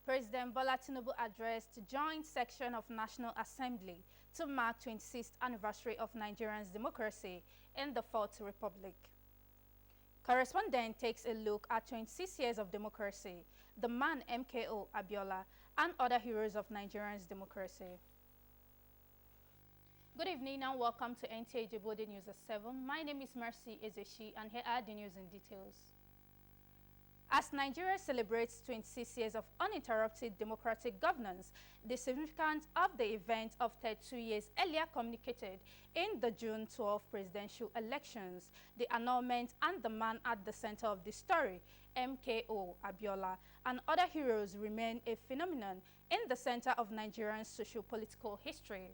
President Bola Tinubu addressed the joint section of National Assembly to mark 26th anniversary of Nigeria's democracy in the Fourth Republic. Correspondent takes a look at 26 years of democracy, the man MKO Abiola, and other heroes of Nigeria's democracy. Good evening and welcome to Nta Ijebu Ode News at 7. My name is Mercy Ezeshi and here are the news in details. As Nigeria celebrates 26 years of uninterrupted democratic governance, the significance of the event of 32 years earlier communicated in the June 12 presidential elections, the annulment and the man at the center of the story, MKO Abiola, and other heroes remain a phenomenon in the center of Nigerian socio-political history.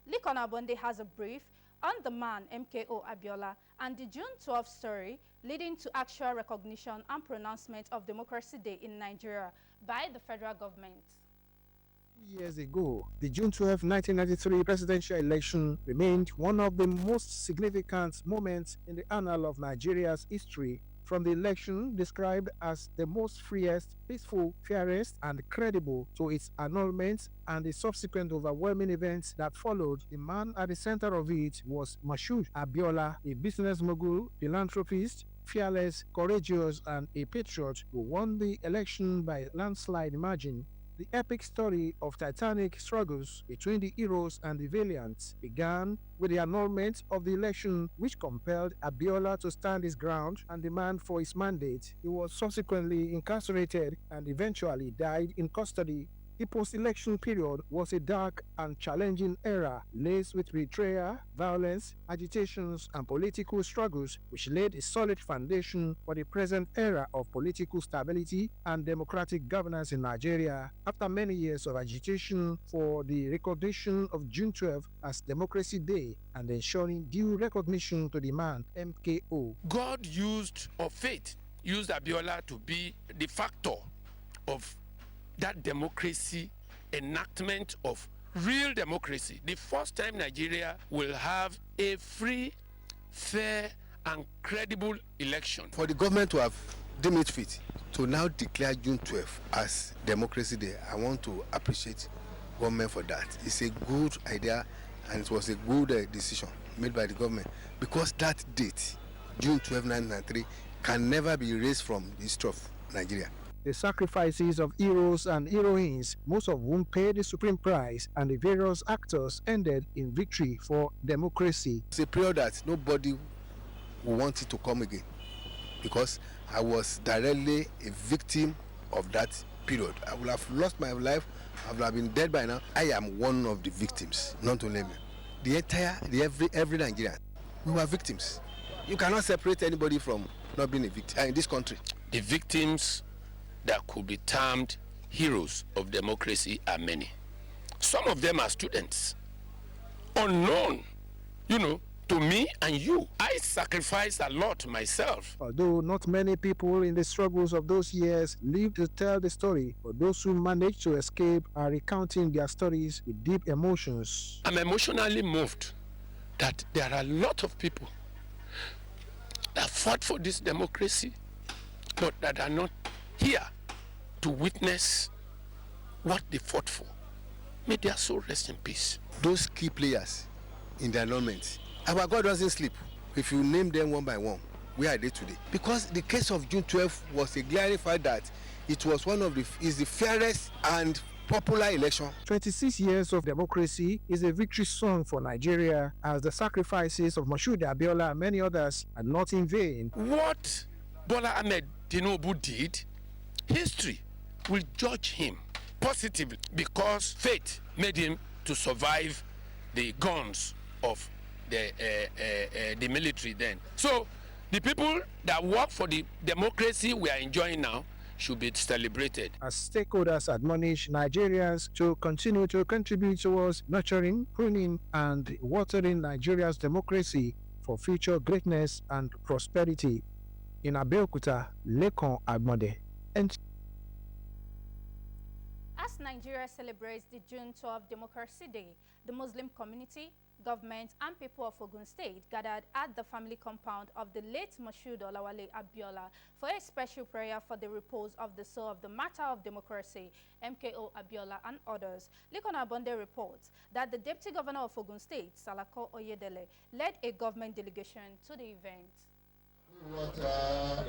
Likon Abonde has a brief on the man MKO Abiola and the June 12 story leading to actual recognition and pronouncement of Democracy Day in Nigeria by the federal government. Years ago, the June 12, 1993 presidential election remained one of the most significant moments in the annal of Nigeria's history. From the election described as the most freest, peaceful, fairest, and credible to its annulment and the subsequent overwhelming events that followed, the man at the center of it was Mashood Abiola, a business mogul, philanthropist, fearless, courageous, and a patriot who won the election by landslide margin. The epic story of titanic struggles between the heroes and the valiants began with the annulment of the election, which compelled Abiola to stand his ground and demand for his mandate. He was subsequently incarcerated and eventually died in custody. The post-election period was a dark and challenging era laced with betrayal, violence, agitations, and political struggles, which laid a solid foundation for the present era of political stability and democratic governance in Nigeria. After many years of agitation for the recognition of June 12 as Democracy Day and ensuring due recognition to the man MKO, God used, or fate used, Abiola to be the factor of that democracy, enactment of real democracy. The first time Nigeria will have a free, fair, and credible election. For the government to have deemed it fit to now declare June 12 as Democracy Day, I want to appreciate government for that. It's a good idea and it was a good decision made by the government, because that date, June 12, 1993, can never be erased from the history of Nigeria. The sacrifices of heroes and heroines, most of whom paid the supreme price, and the various actors ended in victory for democracy. It's a period that nobody will want it to come again, because I was directly a victim of that period. I would have lost my life, I would have been dead by now. I am one of the victims, not only me. Every Nigerian, we were victims. You cannot separate anybody from not being a victim in this country. The victims that could be termed heroes of democracy are many. Some of them are students, unknown, to me and you. I sacrificed a lot myself. Although not many people in the struggles of those years lived to tell the story, but those who managed to escape are recounting their stories with deep emotions. I'm emotionally moved that there are a lot of people that fought for this democracy, but that are not here to witness what they fought for. May their soul rest in peace. Those key players in the annulment, our God doesn't sleep. If you name them one by one, where are they today? Because the case of June 12 was a glaring fact that it was the fairest and popular election. 26 years of democracy is a victory song for Nigeria, as the sacrifices of Mashood Abiola and many others are not in vain. What Bola Ahmed Tinubu did, history will judge him positively, because faith made him to survive the guns of the military then. So the people that work for the democracy we are enjoying now should be celebrated. As stakeholders admonish Nigerians to continue to contribute towards nurturing, pruning, and watering Nigeria's democracy for future greatness and prosperity. In Abeokuta, Lekon Agbonde. As Nigeria celebrates the June 12 Democracy Day, the Muslim community, Government and people of Ogun State gathered at the family compound of the late Moshood Olawale Abiola for a special prayer for the repose of the soul of the martyr of democracy, MKO Abiola, and others. Likon Abonde reports that the Deputy Governor of Ogun State, Salako Oyedele, led a government delegation to the event.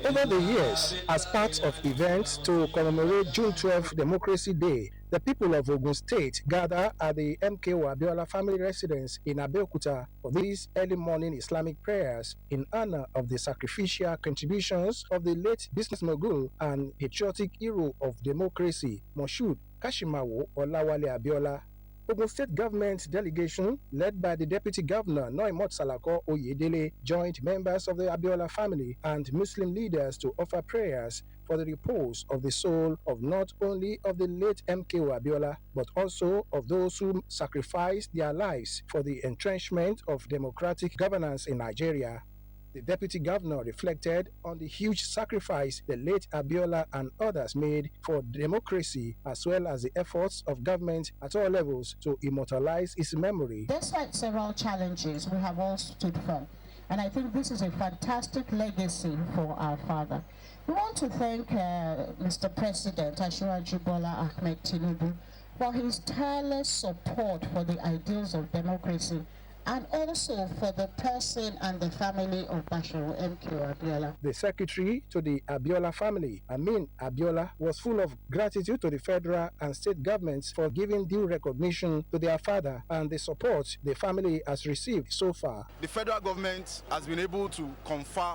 Over the years, as part of events to commemorate June 12 Democracy Day, the people of Ogun State gather at the MKO Abiola family residence in Abeokuta for these early morning Islamic prayers in honor of the sacrificial contributions of the late business mogul and patriotic hero of democracy, Moshood Kashimawo Olawale Abiola. Ogun State government delegation, led by the Deputy Governor Noimot Salako Oyedele, joined members of the Abiola family and Muslim leaders to offer prayers for the repose of the soul of not only of the late MKO Abiola, but also of those who sacrificed their lives for the entrenchment of democratic governance in Nigeria. The Deputy Governor reflected on the huge sacrifice the late Abiola and others made for democracy, as well as the efforts of government at all levels to immortalize his memory. Despite several challenges, we have all stood firm. And I think this is a fantastic legacy for our father. We want to thank Mr. President Asiwaju Bola Ahmed Tinubu for his tireless support for the ideals of democracy, and also for the person and the family of Bashiru MKO Abiola. The secretary to the Abiola family, Amin Abiola, was full of gratitude to the federal and state governments for giving due recognition to their father and the support the family has received so far. The federal government has been able to confer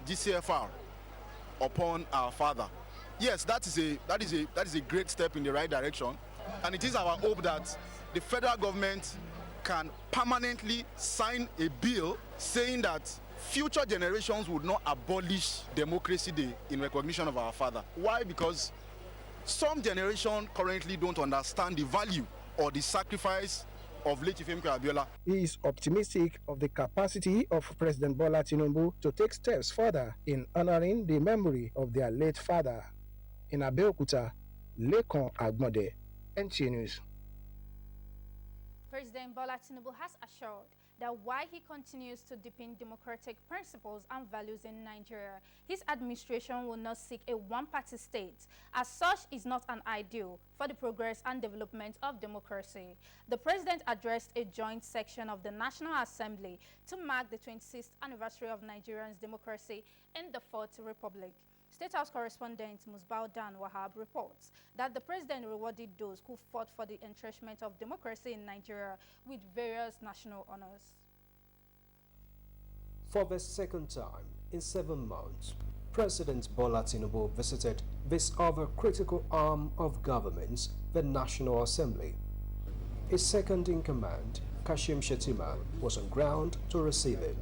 GCFR upon our father. Yes, that is a great step in the right direction, and it is our hope that the federal government can permanently sign a bill saying that future generations would not abolish Democracy Day in recognition of our father. Why? Because some generation currently don't understand the value or the sacrifice of late Chief MKO Abiola. He is optimistic of the capacity of President Bola Tinubu to take steps further in honoring the memory of their late father. In Abeokuta, Lekon Agbonde, NTA News. President Bola Tinubu has assured that while he continues to deepen democratic principles and values in Nigeria, his administration will not seek a one-party state, as such is not an ideal for the progress and development of democracy. The president addressed a joint section of the National Assembly to mark the 26th anniversary of Nigeria's democracy in the Fourth Republic. State House correspondent Musbaudan Wahab reports that the president rewarded those who fought for the entrenchment of democracy in Nigeria with various national honors. For the second time in 7 months, President Bola Tinubu visited this other critical arm of government, the National Assembly. His second in command, Kashim Shettima, was on ground to receive him.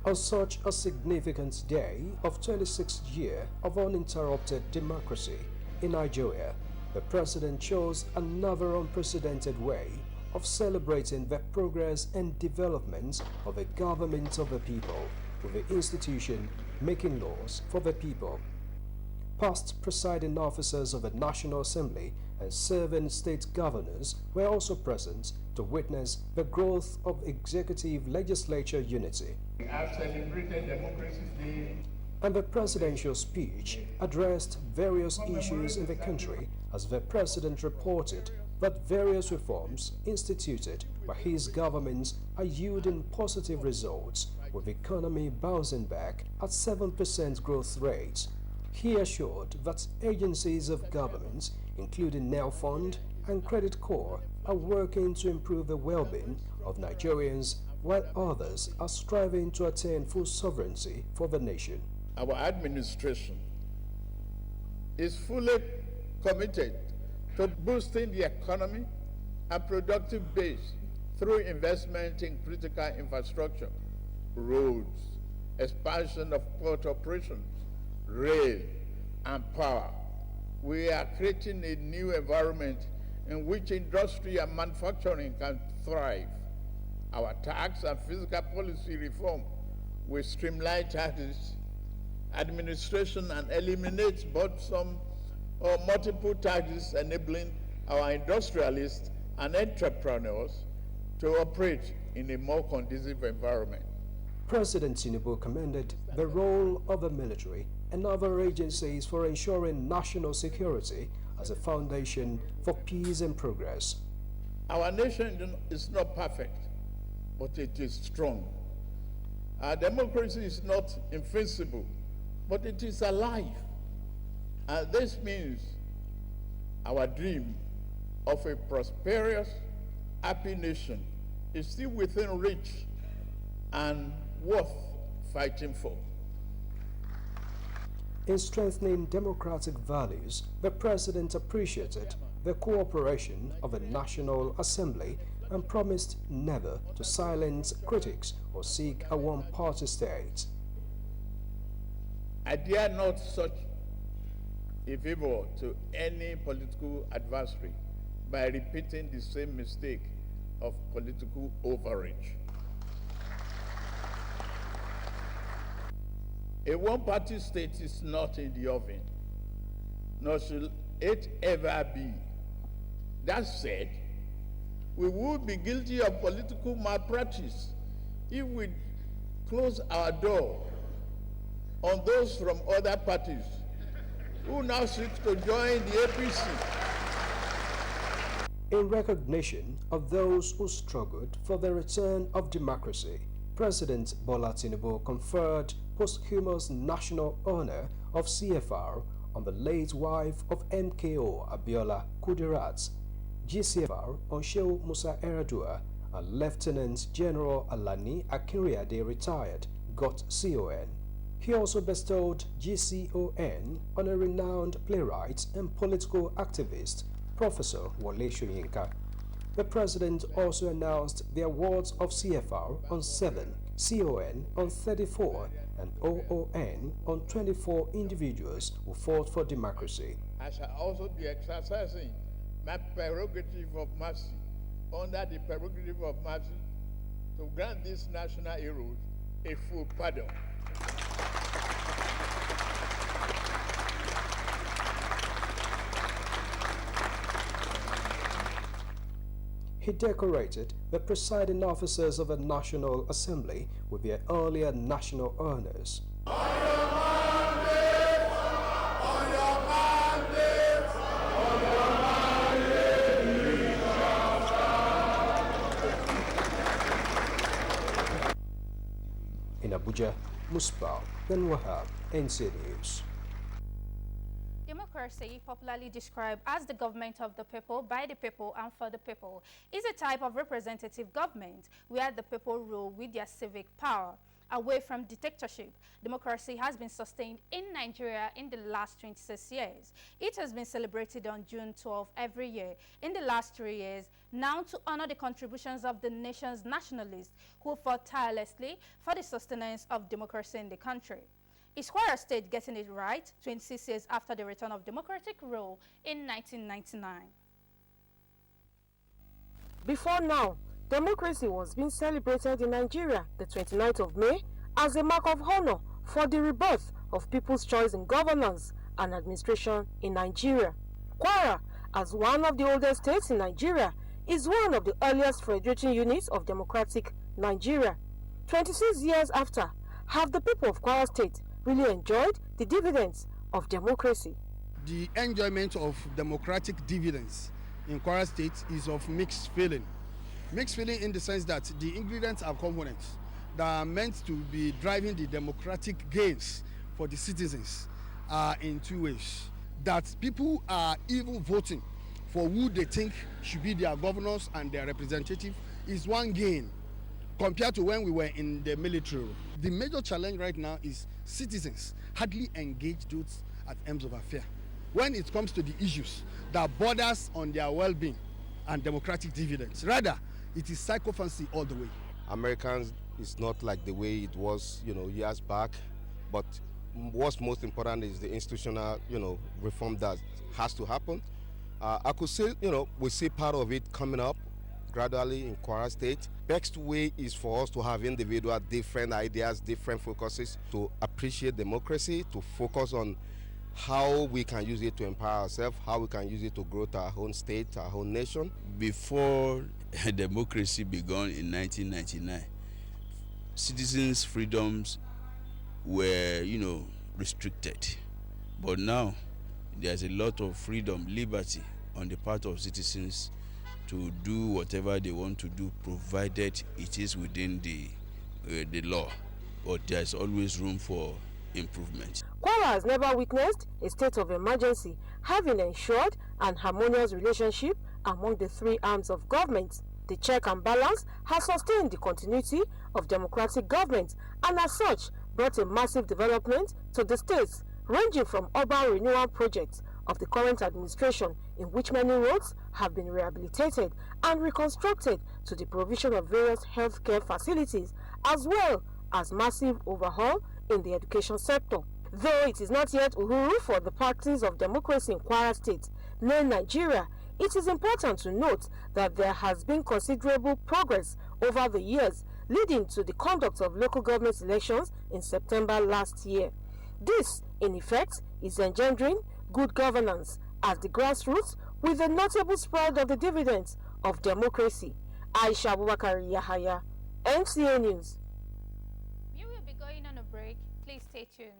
On such a significant day of 26th year of uninterrupted democracy in Nigeria, the president chose another unprecedented way of celebrating the progress and development of a government of the people, with the institution making laws for the people. Past presiding officers of the National Assembly and serving state governors were also present to witness the growth of executive legislature unity. We have celebrated Democracy Day. And the presidential speech addressed various issues in the country as the president reported that various reforms instituted by his government are yielding positive results, with the economy bouncing back at 7% growth rate. He assured that agencies of government, including NEL Fund and Credit Corps, are working to improve the well-being of Nigerians, while others are striving to attain full sovereignty for the nation. Our administration is fully committed to boosting the economy and productive base through investment in critical infrastructure, roads, expansion of port operations, rail, and power. We are creating a new environment in which industry and manufacturing can thrive. Our tax and fiscal policy reform will streamline taxes, administration and eliminate burdensome or multiple taxes, enabling our industrialists and entrepreneurs to operate in a more conducive environment. President Tinubu commended the role of the military and other agencies for ensuring national security as a foundation for peace and progress. Our nation is not perfect, but it is strong. Our democracy is not invincible, but it is alive. And this means our dream of a prosperous, happy nation is still within reach and worth fighting for. In strengthening democratic values, the President appreciated the cooperation of the National Assembly and promised never to silence critics or seek a one-party state. I dare not such a favor to any political adversary by repeating the same mistake of political overreach. A one-party state is not in the oven, nor shall it ever be. That said, we would be guilty of political malpractice if we close our door on those from other parties who now seek to join the APC. In recognition of those who struggled for the return of democracy, President Bola Tinubu conferred posthumous national honor of CFR on the late wife of MKO Abiola Kudirat, GCFR on Shehu Musa Eradua, and Lieutenant General Alani Akinriade retired, got CON. He also bestowed GCON on a renowned playwright and political activist, Professor Wole Soyinka. The President also announced the awards of CFR on 7, CON on 34, and OON on 24 individuals who fought for democracy. I shall also be exercising my prerogative of mercy under the prerogative of mercy to grant these national heroes a full pardon. He decorated the presiding officers of the National Assembly with their earlier national honors. In Abuja, Musbah, then Wahab, NC News. Democracy, popularly described as the government of the people, by the people, and for the people, is a type of representative government where the people rule with their civic power. Away from dictatorship, democracy has been sustained in Nigeria in the last 26 years. It has been celebrated on June 12 every year in the last 3 years, now to honor the contributions of the nation's nationalists who fought tirelessly for the sustenance of democracy in the country. Is Kwara State getting it right 26 years after the return of democratic rule in 1999? Before now, democracy was being celebrated in Nigeria the 29th of May as a mark of honor for the rebirth of people's choice in governance and administration in Nigeria. Kwara, as one of the oldest states in Nigeria, is one of the earliest federating units of democratic Nigeria. 26 years after, have the people of Kwara State really enjoyed the dividends of democracy? The enjoyment of democratic dividends in Kwara State is of mixed feeling. Mixed feeling in the sense that the ingredients are components that are meant to be driving the democratic gains for the citizens are in two ways. That people are even voting for who they think should be their governors and their representative is one gain compared to when we were in the military. The major challenge right now is citizens hardly engage those at ends of affair when it comes to the issues that borders on their well-being and democratic dividends. Rather, it is psychophancy all the way. Americans is not like the way it was, years back, but what's most important is the institutional, reform that has to happen. I could say, we see part of it coming up gradually in Kwara State. Best way is for us to have individual different ideas, different focuses, to appreciate democracy, to focus on how we can use it to empower ourselves, how we can use it to grow to our own state, our own nation. Before democracy began in 1999, citizens' freedoms were, restricted. But now, there's a lot of freedom, liberty on the part of citizens to do whatever they want to do, provided it is within the law. But there's always room for improvement. Kwara has never witnessed a state of emergency, having ensured an harmonious relationship among the three arms of government. The check and balance has sustained the continuity of democratic government and as such brought a massive development to the states, ranging from urban renewal projects of the current administration, in which many roads have been rehabilitated and reconstructed, to the provision of various healthcare facilities, as well as massive overhaul in the education sector. Though it is not yet uhuru for the practice of democracy in Kwara State, nay Nigeria, it is important to note that there has been considerable progress over the years, leading to the conduct of local government elections in September last year. This, in effect, is engendering good governance at the grassroots, with a notable spread of the dividends of democracy. Aisha Abubakar Yahaya, NTA News. We will be going on a break. Please stay tuned.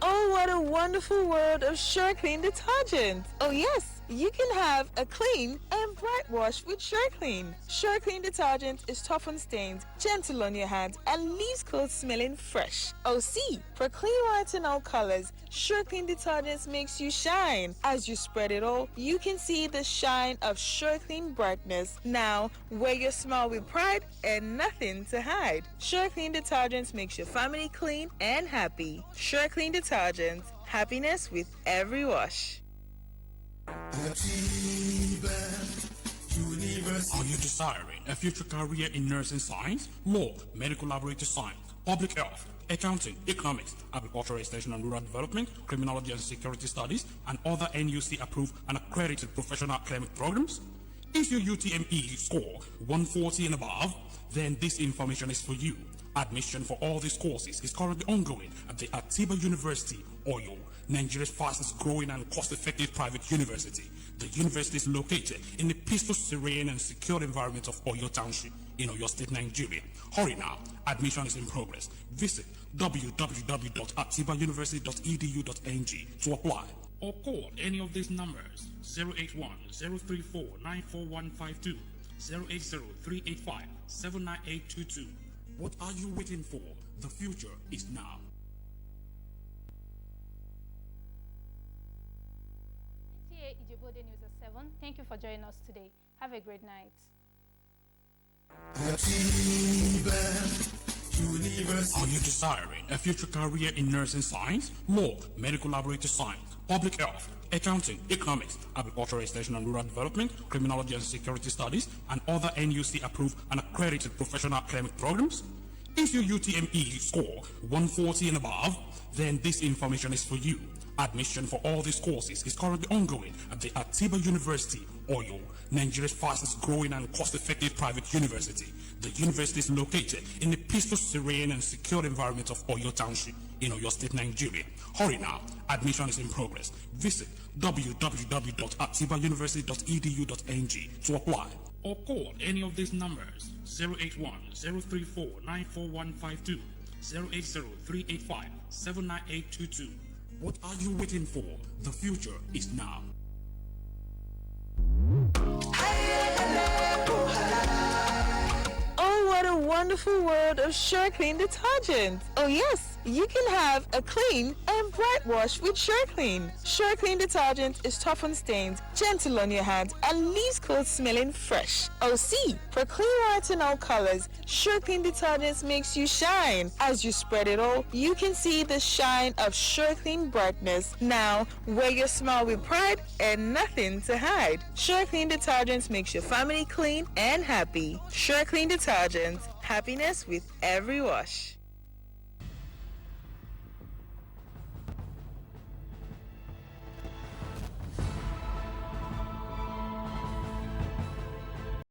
Oh, what a wonderful world of Sure Clean detergent. Oh yes, you can have a clean and bright wash with Sure Clean. Sure Clean detergent is tough on stains, gentle on your hands, and leaves clothes smelling fresh. Oh see, for clean whites and all colors, Sure Clean detergent makes you shine. As you spread it all, you can see the shine of Sure Clean brightness. Now, wear your smile with pride and nothing to hide. Sure Clean detergent makes your family clean and happy. Sure Clean detergent, happiness with every wash. Are you desiring a future career in nursing science, law, medical laboratory science, public health, accounting, economics, agricultural extension and rural development, criminology and security studies, and other NUC-approved and accredited professional academic programs? If your UTME score 140 and above, then this information is for you. Admission for all these courses is currently ongoing at the Atiba University, Oyo, Nigeria's fastest growing and cost-effective private university. The university is located in the peaceful, serene, and secure environment of Oyo Township in Oyo State, Nigeria. Hurry now, admission is in progress. Visit www.atibauniversity.edu.ng to apply, or call any of these numbers: 081-034-94152, 080-385-79822. What are you waiting for? The future is now. Nta Ijebu Ode News at 7. Thank you for joining us today. Have a great night. Are you desiring a future career in nursing science, law, medical laboratory science, public health, accounting, economics, agricultural extension and rural development, criminology and security studies, and other NUC-approved and accredited professional academic programs? If your UTME score 140 and above, then this information is for you. Admission for all these courses is currently ongoing at the Atiba University, Oyo, Nigeria's fastest growing and cost-effective private university. The university is located in the peaceful, serene, and secure environment of Oyo Township in Oyo State, Nigeria. Hurry now, admission is in progress. Visit www.atibauniversity.edu.ng to apply, or call any of these numbers: 081-034-94152, 080-385-79822. What are you waiting for? The future is now. Oh, what a wonderful world of Sure Clean detergent. Oh yes, you can have a clean and bright wash with Sure Clean. Sure Clean detergent is tough on stains, gentle on your hands, and leaves clothes smelling fresh. Oh see, for clean whites and all colors, Sure Clean detergent makes you shine. As you spread it all, you can see the shine of Sure Clean brightness. Now, wear your smile with pride and nothing to hide. Sure Clean detergent makes your family clean and happy. Sure Clean detergent, happiness with every wash.